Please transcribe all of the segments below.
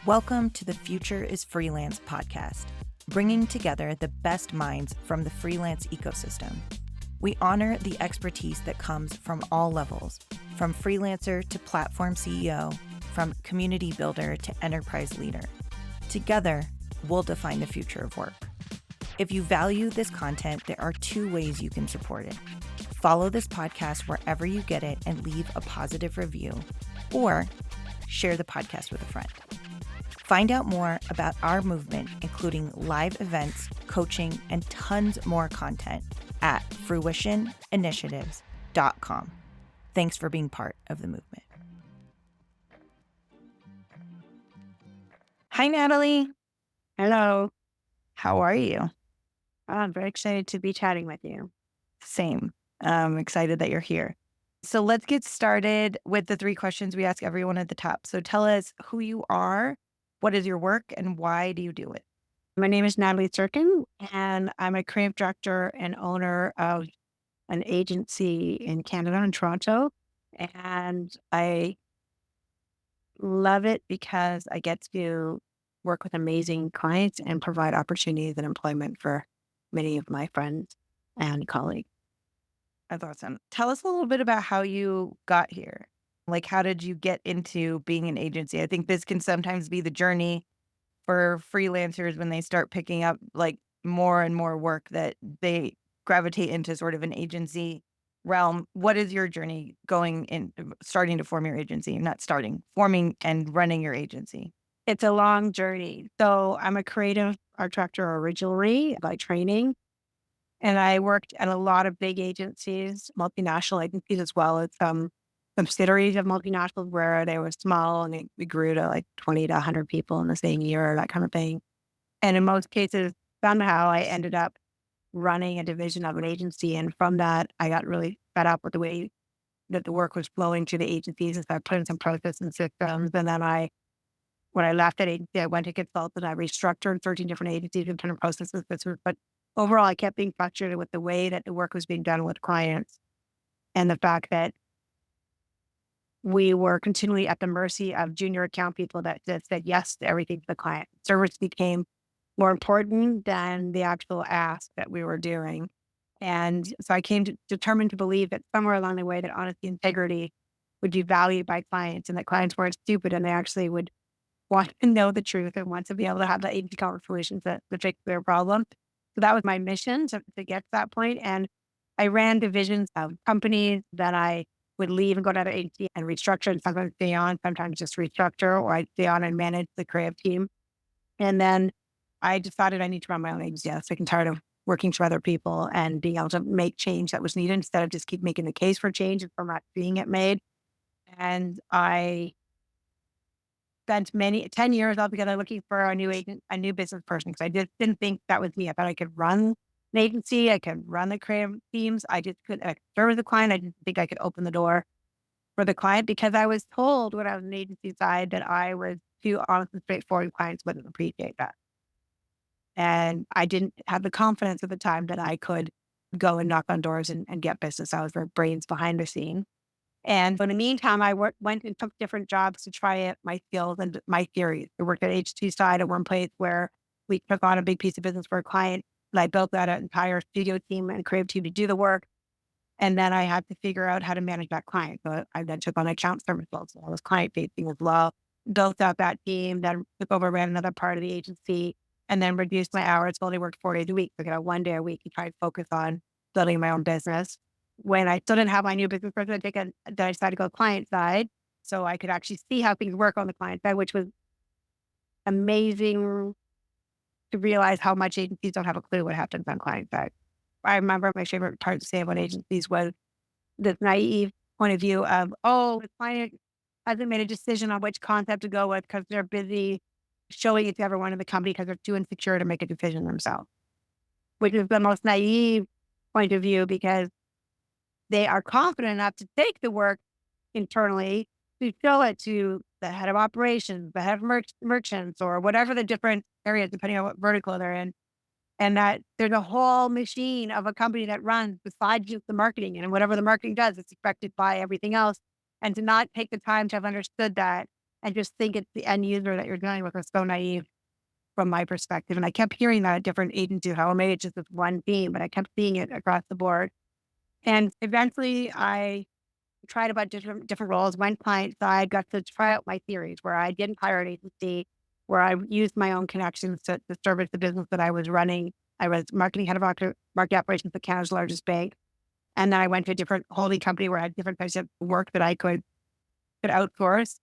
Welcome to the Future is Freelance podcast, bringing together the best minds from the freelance ecosystem. We honor the expertise that comes from all levels, from freelancer to platform CEO, from community builder to enterprise leader. Together, we'll define the future of work. If you value this content, there are two ways you can support it. Follow this podcast wherever you get it and leave a positive review, or share the podcast with a friend. Find out more about our movement, including live events, coaching, and tons more content at fruitioninitiatives.com. Thanks for being part of the movement. Hi, Natalie. Hello. How are you? I'm very excited to be chatting with you. Same. I'm excited that you're here. So let's get started with the three questions we ask everyone at the top. So tell us who you are, what is your work, and why do you do it? My name is Natalie Serkin, and I'm a creative director and owner of an agency in Canada, in Toronto. And I love it because I get to work with amazing clients and provide opportunities and employment for many of my friends and colleagues. That's awesome. Tell us a little bit about how you got here. Like, how did you get into being an agency? I think this can sometimes be the journey for freelancers when they start picking up like more and more work that they gravitate into sort of an agency realm. What is your journey going in, starting to form your agency? Not starting, forming and running your agency. It's a long journey. So I'm a creative art director originally by training. And I worked at a lot of big agencies, multinational agencies, as well as some subsidiaries of multinationals where they were small and we grew to like 20 to 100 people in the same year, that kind of thing. And in most cases, somehow I ended up running a division of an agency. And from that, I got really fed up with the way that the work was flowing to the agencies. And so I put in some processes and systems. And then when I left that agency, I went to consult and I restructured 13 different agencies and different processes. But overall, I kept being frustrated with the way that the work was being done with clients and the fact that we were continually at the mercy of junior account people that said yes to everything to the client. Service became more important than the actual ask that we were doing. And so I came determined to believe that somewhere along the way that honesty and integrity would be valued by clients and that clients weren't stupid and they actually would want to know the truth and want to be able to have the agency conversations that would fix their problem. So that was my mission to get to that point. And I ran divisions of companies that I would leave and go to another agency and restructure and sometimes stay on, sometimes just restructure, or I'd stay on and manage the creative team. And then I decided I need to run my own agency. I was sick and tired of working for other people and being able to make change that was needed instead of just keep making the case for change and for not seeing it made. And I spent 10 years altogether looking for a new agent, a new business person, because I just didn't think that was me. I thought I could run an agency, I could run the creative teams. I just couldn't serve the client. I didn't think I could open the door for the client because I was told when I was on the agency side that I was too honest and straightforward. Clients wouldn't appreciate that. And I didn't have the confidence at the time that I could go and knock on doors and get business. I was very brains behind the scene. And in the meantime, I went and took different jobs to try out my skills and my theories. I worked at agency side at one place where we took on a big piece of business for a client. And I built out an entire studio team and creative team to do the work. And then I had to figure out how to manage that client. So I then took on account service roles. So I was client facing as well. Built out that team, then took over, ran another part of the agency, and then reduced my hours. Only worked 4 days a week. So I got 1 day a week and try to focus on building my own business. When I still didn't have my new business person, then I decided to go client side so I could actually see how things work on the client side, which was amazing to realize how much agencies don't have a clue what happens on client side. I remember my favorite part to say about agencies was this naive point of view of, oh, the client hasn't made a decision on which concept to go with because they're busy showing it to everyone in the company because they're too insecure to make a decision themselves, which is the most naive point of view because they are confident enough to take the work internally to show it to the head of operations, the head of merchants, or whatever the different areas, depending on what vertical they're in. And that there's a whole machine of a company that runs besides just the marketing. And whatever the marketing does, it's expected by everything else. And to not take the time to have understood that and just think it's the end user that you're dealing with was so naive from my perspective. And I kept hearing that at different agencies, how maybe it's just this one theme, but I kept seeing it across the board. And eventually I tried about different roles, went client side, got to try out my theories where I didn't hire an agency, where I used my own connections to service the business that I was running. I was marketing head of market operations at Canada's largest bank. And then I went to a different holding company where I had different types of work that I could outsource.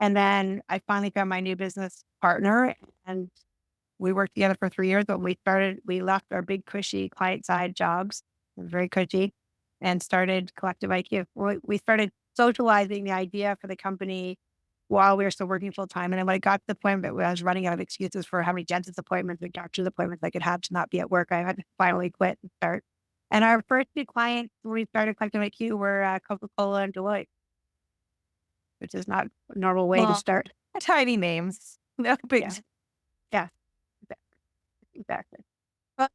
And then I finally found my new business partner, and we worked together for 3 years. But we left our big cushy client side jobs, very cushy, and started Collective IQ. We started socializing the idea for the company while we were still working full time. And then when I got to the point that I was running out of excuses for how many dentist appointments and doctor's appointments I could have to not be at work, I had to finally quit and start. And our first two clients when we started Collective IQ were Coca-Cola and Deloitte, which is not a normal way to Well, start. tiny names. No big. Yeah, yeah, exactly.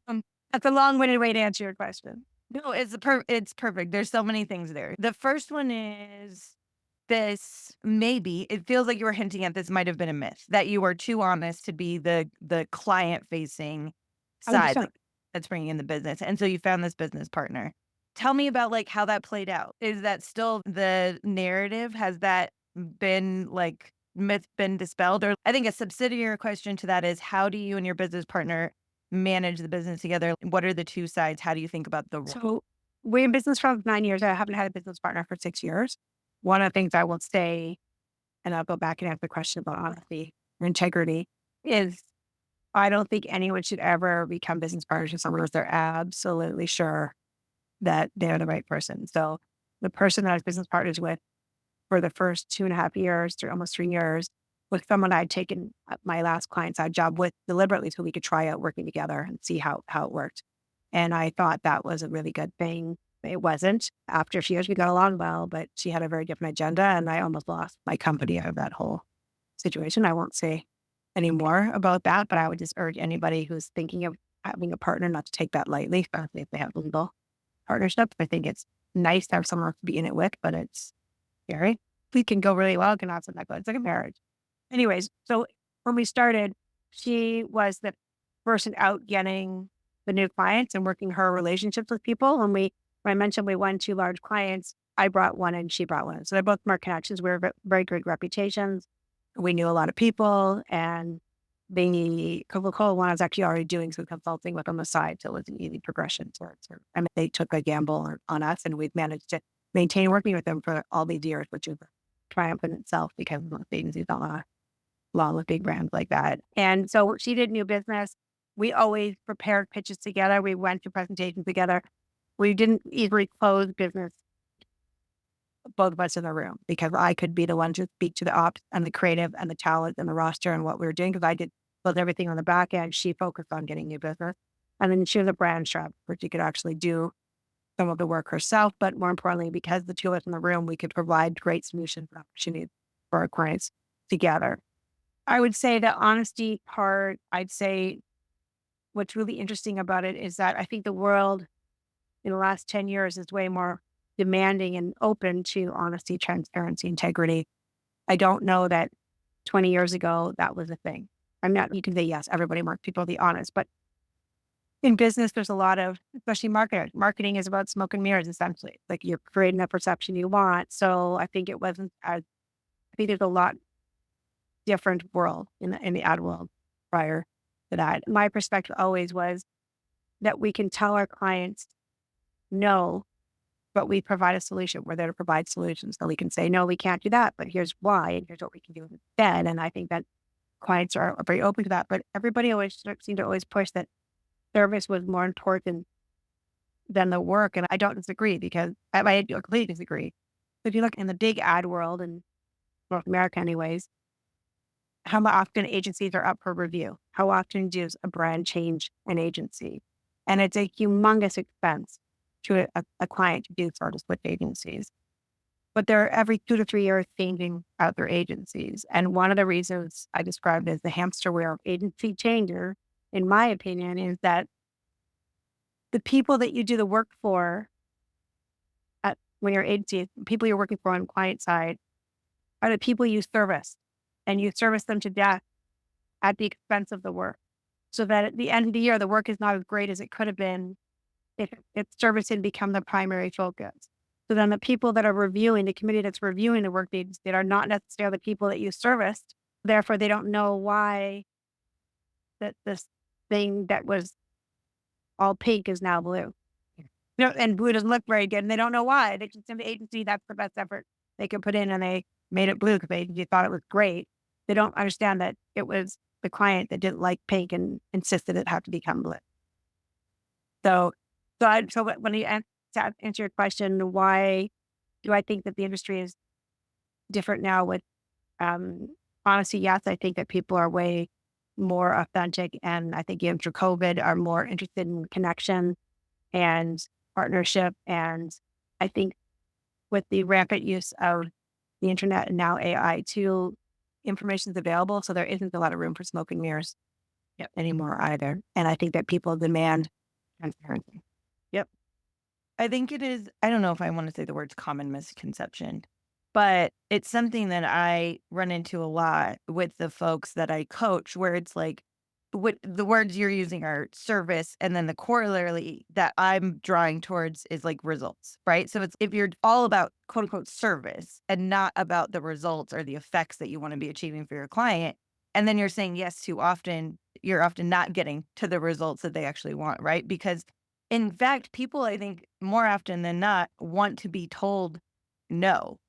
Um, that's a long-winded way to answer your question. No, it's perfect. There's so many things there. The first one is this maybe it feels like you were hinting at this might have been a myth that you were too honest to be the client facing side 100%. like, that's bringing in the business. And so you found this business partner. Tell me about like how that played out. Is that still the narrative? Has that been like myth been dispelled? Or I think a subsidiary question to that is how do you and your business partner manage the business together? What are the two sides? How do you think about the role? So we're in business for 9 years. I haven't had a business partner for 6 years. One of the things I will say, and I'll go back and answer the question about honesty or integrity, is I don't think anyone should ever become business partners with someone unless they're absolutely sure that they're the right person. So the person that I was business partners with for the first 2.5 years, almost 3 years, was someone I'd taken my last client side job with deliberately so we could try out working together and see how it worked. And I thought that was a really good thing. It wasn't. After a few years, we got along well, but she had a very different agenda, and I almost lost my company out of that whole situation. I won't say any more about that, but I would just urge anybody who's thinking of having a partner not to take that lightly, especially if they have legal partnerships. I think it's nice to have someone to be in it with, but it's scary. We can go really well, it can also not go. It's like a marriage. Anyways, so when we started, she was the person out getting the new clients and working her relationships with people. When I mentioned we won two large clients, I brought one and she brought one. So they're both from our connections. We were very good reputations. We knew a lot of people, and the Coca-Cola one I was actually already doing some consulting with on the side. So it was an easy progression towards her. I mean, they took a gamble on us, and we've managed to maintain working with them for all these years, which is a triumph in itself because most agencies don't along with big brands like that. And so she did new business. We always prepared pitches together. We went to presentations together. We didn't easily close business, both of us in the room, because I could be the one to speak to the ops and the creative and the talent and the roster and what we were doing, because I did both everything on the back end. She focused on getting new business. And then she was a brand strap where she could actually do some of the work herself. But more importantly, because the two of us in the room, we could provide great solutions and opportunities for our clients together. I would say the honesty part, I'd say what's really interesting about it is that I think the world in the last 10 years is way more demanding and open to honesty, transparency, integrity. I don't know that 20 years ago that was a thing. I'm not, you can say, yes, everybody wants people to be honest, but in business, there's a lot of, especially marketing. Marketing is about smoke and mirrors, essentially. Like you're creating a perception you want. So I think it wasn't as, I think there's a lot different world in the ad world prior to that. My perspective always was that we can tell our clients no, but we provide a solution. We're there to provide solutions. So we can say, no, we can't do that, but here's why, and here's what we can do instead. And I think that clients are very open to that. But everybody always seemed to always push that service was more important than the work. And I don't disagree, because I completely disagree. If you look in the big ad world in North America anyways, how often agencies are up for review? How often does a brand change an agency? And it's a humongous expense to a client to do sort of switch agencies. But they're every 2 to 3 years changing out their agencies. And one of the reasons I described it as the hamster wheel of agency changer, in my opinion, is that the people that you do the work for when you're agency, the people you're working for on client side, are the people you service and you service them to death at the expense of the work. So that at the end of the year, the work is not as great as it could have been if service had become the primary focus. So then the people that are reviewing, the committee that's reviewing the work they did are not necessarily the people that you serviced. Therefore, they don't know why that this thing that was all pink is now blue. No, and blue doesn't look very good, and they don't know why. They just in the agency, that's the best effort they could put in, and they made it blue because the agency thought it was great. They don't understand that it was the client that didn't like pink and insisted it had to become blue. So, when you to answer your question, why do I think that the industry is different now? With honesty, yes, I think that people are way more authentic, and I think even through COVID, are more interested in connection and partnership. And I think with the rampant use of the internet and now AI too, information is available, so there isn't a lot of room for smoke and mirrors anymore either. And I think that people demand transparency. Yep. I think it is, I don't know if I want to say the words common misconception, but it's something that I run into a lot with the folks that I coach, where it's like, what the words you're using are service, and then the corollary that I'm drawing towards is like results, right? So it's if you're all about quote unquote service and not about the results or the effects that you want to be achieving for your client, and then you're saying yes too often, you're often not getting to the results that they actually want, right? Because in fact, people, I think, more often than not, want to be told no.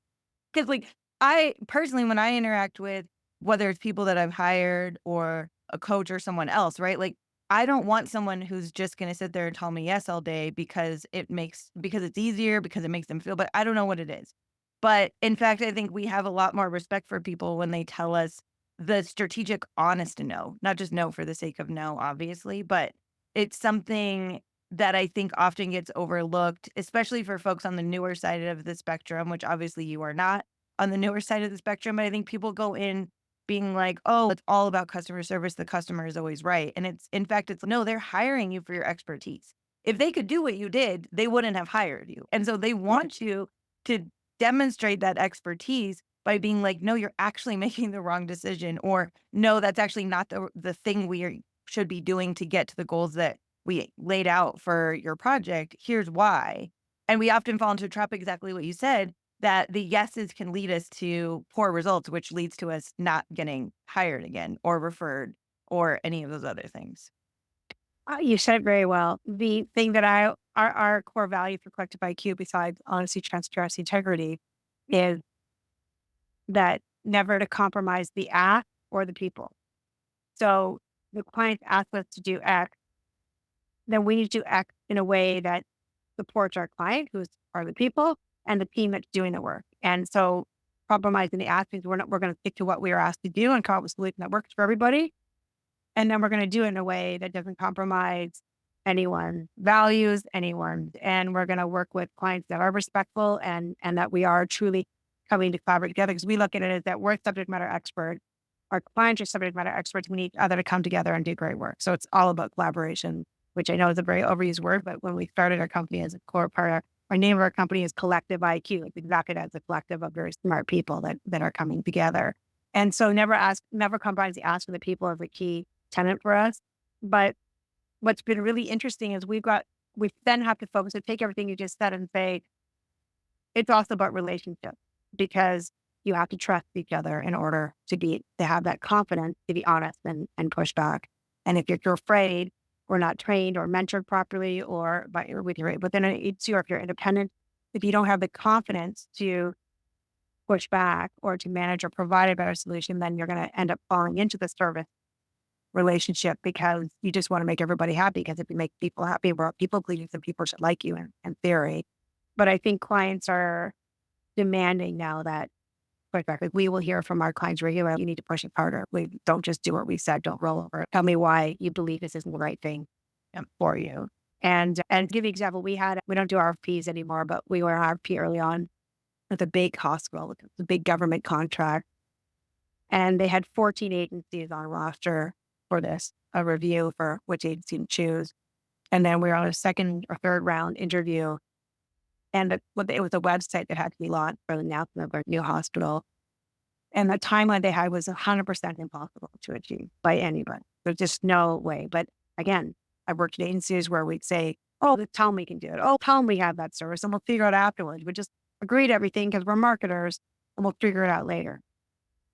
Because, like, I personally, when I interact with whether it's people that I've hired or a coach or someone else, right? Like, I don't want someone who's just going to sit there and tell me yes all day because because it's easier, because it makes them feel, but I don't know what it is. But in fact, I think we have a lot more respect for people when they tell us the strategic, honest no, not just no for the sake of no, obviously, but it's something that I think often gets overlooked, especially for folks on the newer side of the spectrum, which obviously you are not on the newer side of the spectrum. But I think people go in being like, oh, it's all about customer service. The customer is always right. And in fact, it's no, they're hiring you for your expertise. If they could do what you did, they wouldn't have hired you. And so they want you to demonstrate that expertise by being like, no, you're actually making the wrong decision, or no, that's actually not the thing should be doing to get to the goals that we laid out for your project. Here's why. And we often fall into a trap, exactly what you said, that the yeses can lead us to poor results, which leads to us not getting hired again or referred or any of those other things. You said it very well. The thing that our core value for Collective IQ, besides honesty, transparency, integrity, is that never to compromise the ask or the people. So the client asks us to do X, then we need to do X in a way that supports our client, who's are the people, and the team that's doing the work. And so compromising the ask means we're going to stick to what we are asked to do and come up with a solution that works for everybody. And then we're going to do it in a way that doesn't compromise anyone's values, anyone's, and we're going to work with clients that are respectful and that we are truly coming to collaborate together, because we look at it as that we're subject matter experts. Our clients are subject matter experts. We need each other to come together and do great work. So it's all about collaboration, which I know is a very overused word, but when we started our company as a core part, our name of our company is Collective IQ. It's exactly as a collective of very smart people that are coming together. And so never compromise the ask for the people is a key tenet for us. But what's been really interesting is we then have to focus and take everything you just said and say, it's also about relationships, because you have to trust each other in order to have that confidence to be honest and push back. And if you're afraid or not trained or mentored properly or within an agency, or if you're independent, if you don't have the confidence to push back or to manage or provide a better solution, then you're going to end up falling into the service relationship, because you just want to make everybody happy. Because if you make people happy, we're people pleasing, and people should like you in theory. But I think clients are demanding now that push back. Like, we will hear from our clients regularly, you need to push it harder. We don't just do what we said. Don't roll over. Tell me why you believe this isn't the right thing for you. And to give you an example, we don't do RFPs anymore, but we were RFP early on with a big hospital, with a big government contract. And they had 14 agencies on roster for this, a review for which agency to choose. And then we were on a second or third round interview. And it was a website that had to be launched for the announcement of our new hospital. And the timeline they had was 100% impossible to achieve by anybody. There's just no way. But again, I worked at agencies where we'd say, oh, tell them we can do it. Oh, tell them we have that service and we'll figure it out afterwards. We just agree to everything because we're marketers and we'll figure it out later,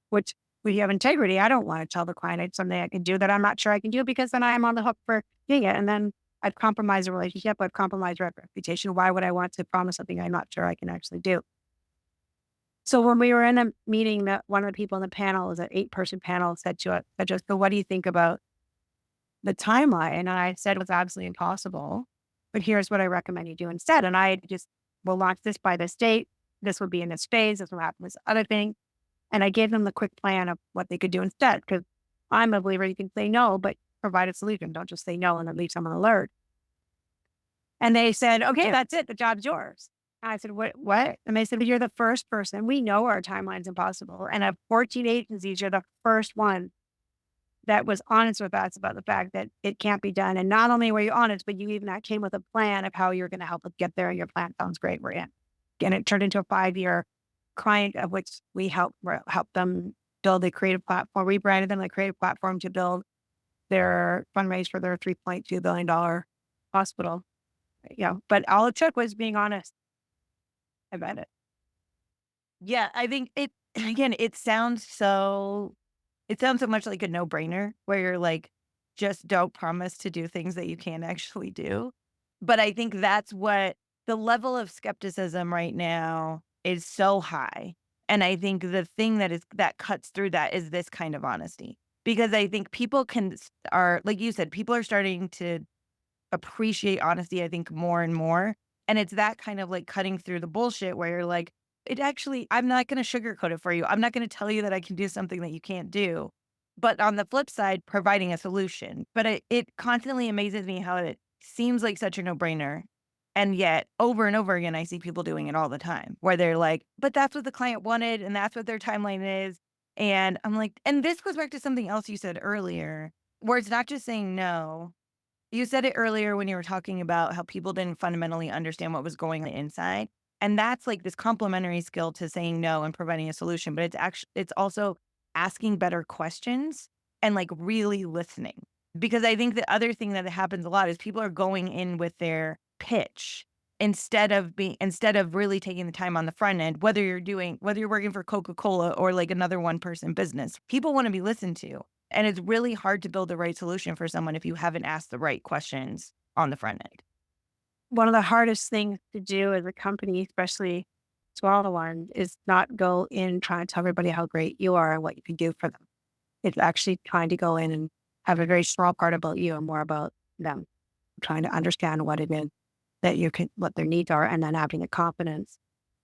which we have integrity. I don't want to tell the client it's something I can do that I'm not sure I can do because then I'm on the hook for doing it. And then I've compromised a relationship. I've compromised reputation. Why would I want to promise something I'm not sure I can actually do? So when we were in a meeting, that one of the people in the panel, was an 8-person panel, said to us, so what do you think about the timeline? And I said it was absolutely impossible, but here's what I recommend you do instead. And I just, we'll launch this by this date. This would be in this phase. This will happen with this other thing. And I gave them the quick plan of what they could do instead. Because I'm a believer you can say no, but provide a solution. Don't just say no and then leave someone alert. And they said, okay, that's it. The job's yours. And I said, what? And they said, you're the first person. We know our timeline's impossible. And of 14 agencies, you're the first one that was honest with us about the fact that it can't be done. And not only were you honest, but you even came with a plan of how you're going to help us get there. And your plan sounds great. We're in. And it turned into a 5-year client of which we helped them build a creative platform, rebranded them a creative platform to build their fundraise for their $3.2 billion hospital. But all it took was being honest about it. Yeah, I think again, it sounds so much like a no-brainer where you're like, just don't promise to do things that you can't actually do. But I think that's what the level of skepticism right now is so high. And I think the thing that cuts through that is this kind of honesty. Because I think people are, like you said, people are starting to appreciate honesty, I think, more and more. And it's that kind of like cutting through the bullshit where you're like, I'm not going to sugarcoat it for you. I'm not going to tell you that I can do something that you can't do. But on the flip side, providing a solution. But it constantly amazes me how it seems like such a no brainer. And yet over and over again, I see people doing it all the time where they're like, but that's what the client wanted and that's what their timeline is. And I'm like, and this goes back to something else you said earlier, where it's not just saying no. You said it earlier when you were talking about how people didn't fundamentally understand what was going on inside. And that's like this complementary skill to saying no and providing a solution. But it's also asking better questions and like really listening. Because I think the other thing that happens a lot is people are going in with their pitch instead of really taking the time on the front end, whether you're working for Coca-Cola or like another one-person business. People want to be listened to. And it's really hard to build the right solution for someone if you haven't asked the right questions on the front end. One of the hardest things to do as a company, especially smaller ones, is not go in trying to tell everybody how great you are and what you can do for them. It's actually trying to go in and have a very small part about you and more about them, trying to understand what it is that what their needs are, and then having the confidence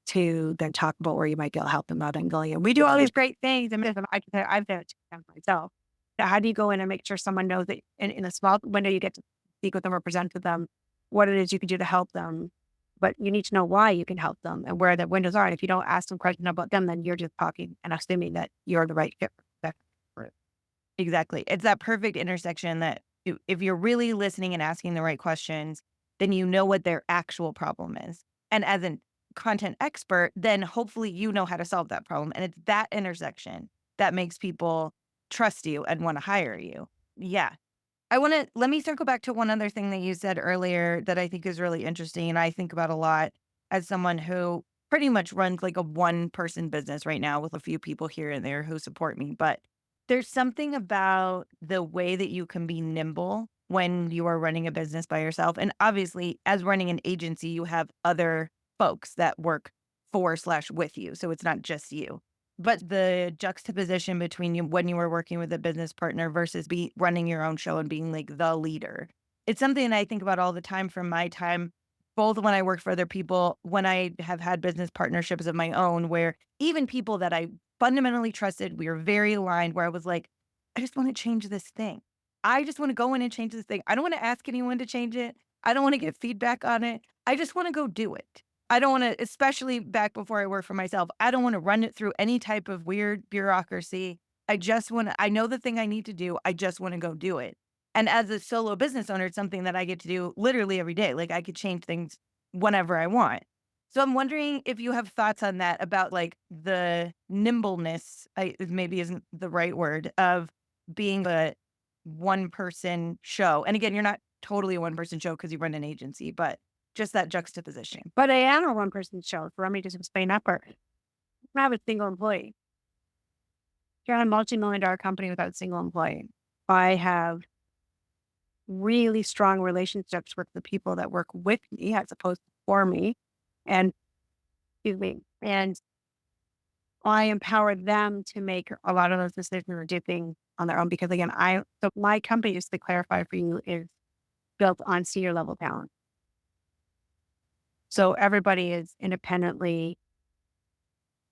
to then talk about where you might be able to help them out and going, and we do all these great things. And I can say I've done it myself. How do you go in and make sure someone knows that in a small window you get to speak with them or present to them what it is you can do to help them, but you need to know why you can help them and where the windows are. And if you don't ask them questions about them, then you're just talking and assuming that you're the right fit for that. Exactly. It's that perfect intersection that if you're really listening and asking the right questions, then you know what their actual problem is. And as a content expert, then hopefully you know how to solve that problem. And it's that intersection that makes people trust you and want to hire you. Yeah. Let me circle back to one other thing that you said earlier that I think is really interesting. And I think about a lot as someone who pretty much runs like a one-person business right now with a few people here and there who support me. But there's something about the way that you can be nimble when you are running a business by yourself. And obviously, as running an agency, you have other folks that work for/with you. So it's not just you. But the juxtaposition between you when you were working with a business partner versus running your own show and being like the leader. It's something that I think about all the time from my time, both when I worked for other people, when I have had business partnerships of my own, where even people that I fundamentally trusted, we were very aligned, where I was like, I just want to change this thing. I just want to go in and change this thing. I don't want to ask anyone to change it. I don't want to get feedback on it. I just want to go do it. I don't want to, especially back before I worked for myself, I don't want to run it through any type of weird bureaucracy. I know the thing I need to do. I just want to go do it. And as a solo business owner, it's something that I get to do literally every day. Like I could change things whenever I want. So I'm wondering if you have thoughts on that about like the nimbleness, maybe isn't the right word, of being a one person show. And again, you're not totally a one person show because you run an agency, but just that juxtaposition. But I am a one-person show. For me to just explain that part, I have a single employee. You're a multi-million-dollar company without a single employee. I have really strong relationships with the people that work with me as opposed to for me. And excuse me. And I empower them to make a lot of those decisions or do things on their own because again, so my company, just to clarify for you, is built on senior level talent. So everybody is independently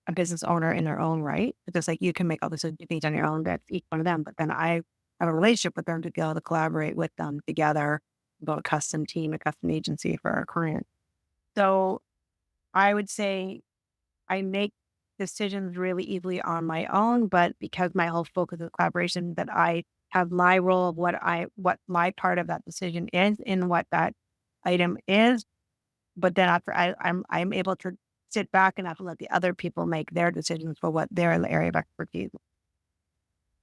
a business owner in their own right. It's just like you can make all the things on your own, that's each one of them. But then I have a relationship with them to be able to collaborate with them together, build a custom team, a custom agency for our client. So I would say I make decisions really easily on my own, but because my whole focus is collaboration, that I have my role of what my part of that decision is in what that item is. But then after I'm able to sit back and have to let the other people make their decisions for what their area of expertise.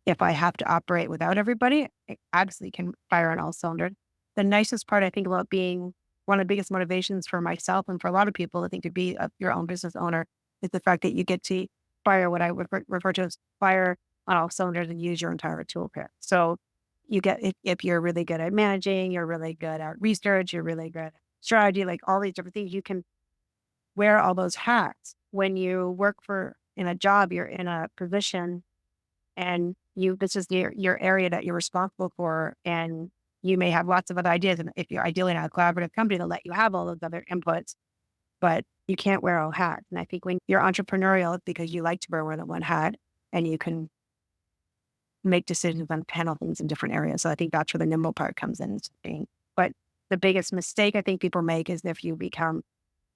If I have to operate without everybody, I absolutely can fire on all cylinders. The nicest part I think about being one of the biggest motivations for myself and for a lot of people, I think, to be your own business owner is the fact that you get to fire what I would refer to as fire on all cylinders and use your entire toolkit. So you get, if you're really good at managing, you're really good at research, you're really good at strategy, like all these different things, you can wear all those hats. When you work in a job, you're in a position and this is your area that you're responsible for. And you may have lots of other ideas. And if you're ideally not a collaborative company, they'll let you have all those other inputs, but you can't wear all hats. And I think when you're entrepreneurial, it's because you like to wear more than one hat and you can make decisions on handle things in different areas. So I think that's where the nimble part comes in. But the biggest mistake I think people make is if you become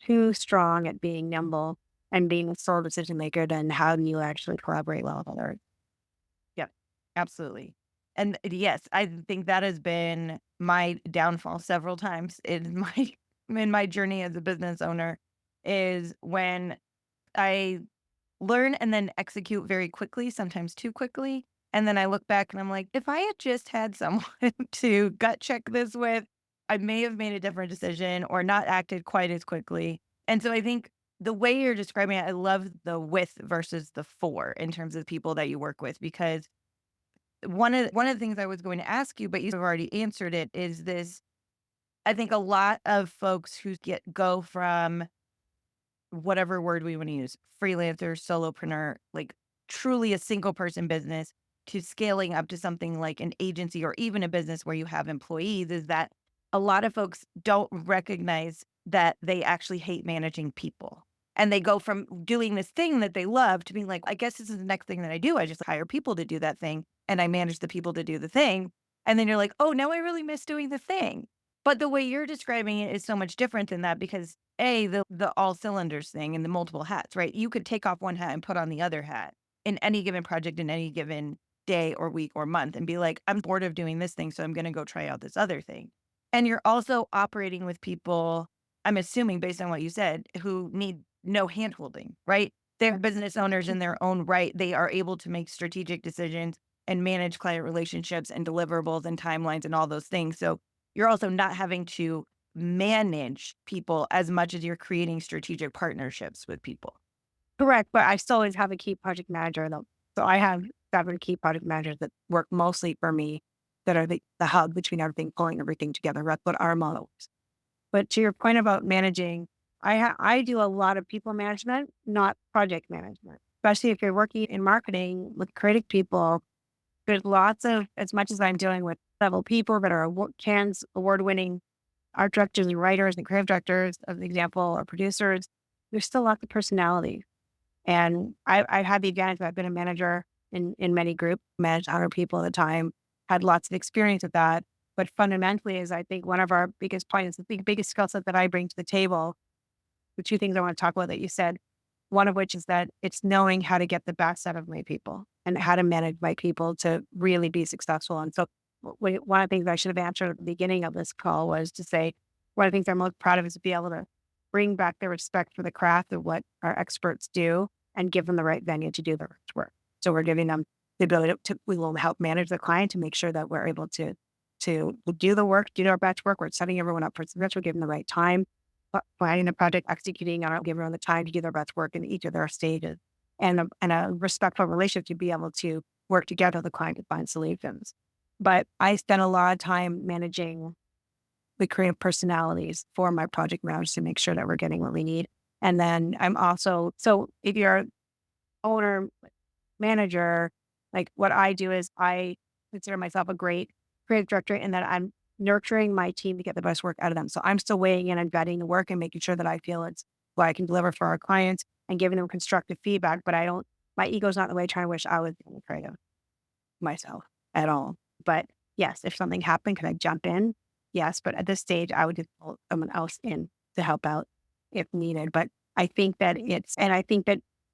too strong at being nimble and being a sole decision maker, then how do you actually collaborate well with others? Yep, absolutely. And yes, I think that has been my downfall several times in my journey as a business owner is when I learn and then execute very quickly, sometimes too quickly. And then I look back and I'm like, if I had just had someone to gut check this with, I may have made a different decision or not acted quite as quickly. And so I think the way you're describing it, I love the with versus the for in terms of people that you work with, because one of the things I was going to ask you, but you've already answered it, is this. I think a lot of folks who go from whatever word we want to use, freelancer, solopreneur, like truly a single person business, to scaling up to something like an agency or even a business where you have employees, is that a lot of folks don't recognize that they actually hate managing people. And they go from doing this thing that they love to being like, I guess this is the next thing that I do. I just hire people to do that thing and I manage the people to do the thing. And then you're like, oh, now I really miss doing the thing. But the way you're describing it is so much different than that because the all cylinders thing and the multiple hats, right? You could take off one hat and put on the other hat in any given project in any given day or week or month and be like, I'm bored of doing this thing, so I'm going to go try out this other thing. And you're also operating with people, I'm assuming based on what you said, who need no handholding, right? They're business owners in their own right. They are able to make strategic decisions and manage client relationships and deliverables and timelines and all those things. So you're also not having to manage people as much as you're creating strategic partnerships with people. Correct. But I still always have a key project manager though. So I have 7 key project managers that work mostly for me that are the hub between everything, pulling everything together. That's what our model is. But to your point about managing, I do a lot of people management, not project management. Especially if you're working in marketing with creative people, there's lots of, as much as I'm dealing with several people that are Cannes award-winning art directors and writers and creative directors, as an example, or producers, there's still lots of personality. And I've had the advantage that I've been a manager in many groups, managed 100 people at a time, had lots of experience with that. But fundamentally is I think one of our biggest points, the biggest skill set that I bring to the table, the 2 things I want to talk about that you said, one of which is that it's knowing how to get the best out of my people and how to manage my people to really be successful. And so one of the things I should have answered at the beginning of this call was to say, one of the things I'm most proud of is to be able to bring back the respect for the craft of what our experts do and give them the right venue to do their work. So we're giving them the ability we will help manage the client to make sure that we're able to do the work, do our batch work. We're setting everyone up for success. We're giving them the right time, planning the project, executing on it, give everyone the time to do their batch work in each of their stages, and a respectful relationship to be able to work together with the client to find solutions. But I spend a lot of time managing the creative personalities for my project managers to make sure that we're getting what we need. And then I'm also, so if you're an owner, manager, like what I do is I consider myself a great creative director in that I'm nurturing my team to get the best work out of them. So I'm still weighing in and vetting the work and making sure that I feel it's what I can deliver for our clients and giving them constructive feedback. But my ego's not in the way trying to wish I was being creative myself at all. But yes, if something happened, could I jump in? Yes. But at this stage, I would just pull someone else in to help out if needed. But I think that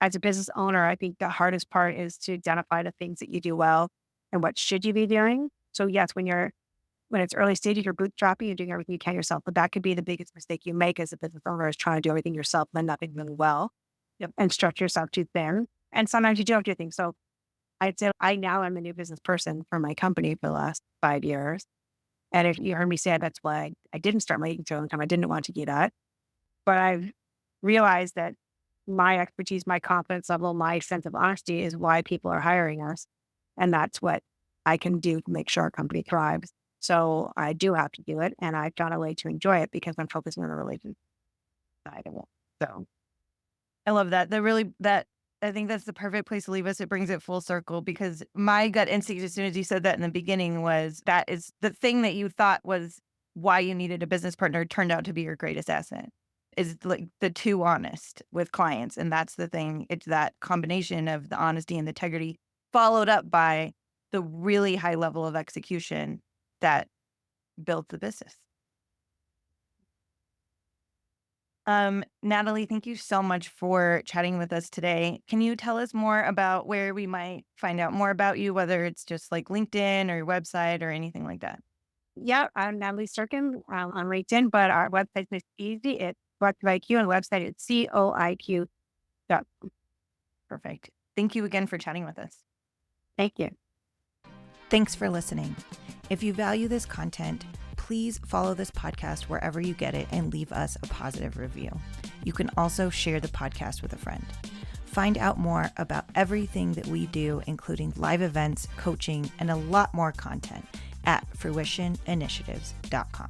as a business owner, I think the hardest part is to identify the things that you do well and what should you be doing. So yes, when it's early stages, you're bootstrapping, you're doing everything you can yourself, but that could be the biggest mistake you make as a business owner is trying to do everything yourself and then not doing really well. Yep. And stretch yourself too thin. And sometimes you do have to do things. So I'd say I now am a new business person for my company for the last 5 years. And if you heard me say it, that's why I didn't start my agency all the time. I didn't want to do that. But I've realized that my expertise, my confidence level, my sense of honesty is why people are hiring us. And that's what I can do to make sure our company thrives. So I do have to do it. And I've found a way to enjoy it because I'm focusing on the relationship side of it. So I love that. I think that's the perfect place to leave us. It brings it full circle because my gut instinct, as soon as you said that in the beginning, was that is the thing that you thought was why you needed a business partner turned out to be your greatest asset. Is like the too honest with clients. And that's the thing. It's that combination of the honesty and the integrity followed up by the really high level of execution that built the business. Natalie, thank you so much for chatting with us today. Can you tell us more about where we might find out more about you, whether it's just like LinkedIn or your website or anything like that? yeah, I'm Natalie Serkin on LinkedIn, but our website is easy. It's Collective IQ and the website is COIQ. Perfect. Thank you again for chatting with us. Thank you. Thanks for listening. If you value this content, please follow this podcast wherever you get it and leave us a positive review. You can also share the podcast with a friend. Find out more about everything that we do, including live events, coaching, and a lot more content at fruitioninitiatives.com.